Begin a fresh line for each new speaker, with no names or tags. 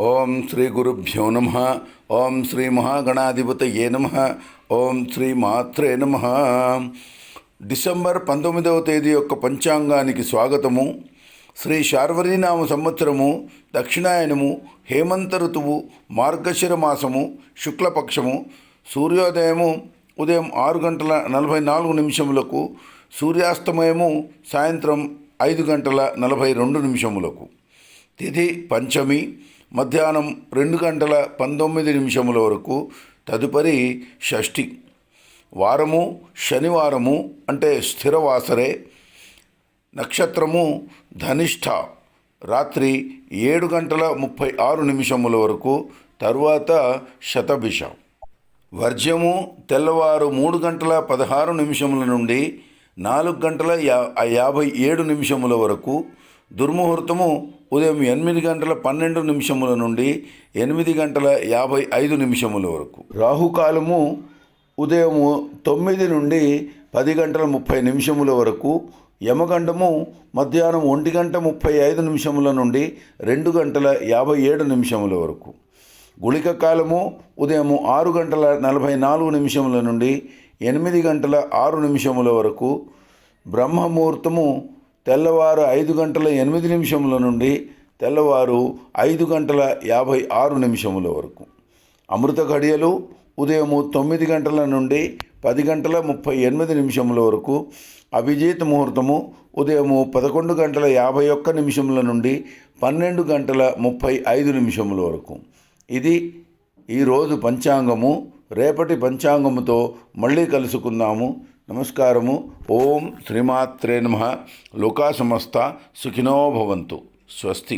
ఓం శ్రీ గురుభ్యో నమ. ఓం శ్రీ మహాగణాధిపతయే నమ. ఓం శ్రీ మాత్రే నమ. డిసెంబర్ 19వ తేదీ యొక్క పంచాంగానికి స్వాగతము. శ్రీ శార్వరీనామ సంవత్సరము, దక్షిణాయనము, హేమంత ఋతువు, మార్గశిర మాసము, శుక్లపక్షము. సూర్యోదయము ఉదయం 6:44 సూర్యాస్తమయము సాయంత్రం 5:42 తిథి పంచమి, మధ్యాహ్నం 2:19 వరకు. తదుపరి షష్ఠి. వారము శనివారము అంటే స్థిరవాసరే. నక్షత్రము ధనిష్ఠ, రాత్రి 7:36 వరకు. తరువాత శతభిష. వర్జ్యము తెల్లవారు 3:16 నుండి 4:57 వరకు. దుర్ముహూర్తము ఉదయం 8:12 నుండి 8:55 వరకు. రాహుకాలము ఉదయం 9 నుండి 10:30 వరకు. యమగండము మధ్యాహ్నం 1:35 నుండి 2:57 వరకు. గుళిక కాలము ఉదయం 6:44 నుండి 8:06 వరకు. బ్రహ్మముహూర్తము తెల్లవారు 5:08 నుండి తెల్లవారు 5:56 వరకు. అమృత ఘడియలు ఉదయం 9 నుండి 10:38 వరకు. అభిజిత్ ముహూర్తము ఉదయం 11:51 నుండి 12:35 వరకు. ఇది ఈరోజు పంచాంగము. రేపటి పంచాంగముతో మళ్ళీ కలుసుకుందాము. నమస్కారము. ఓం శ్రీమాత్రే నమః. లోకా సమస్త సుఖినో భవంతు. స్వస్తి.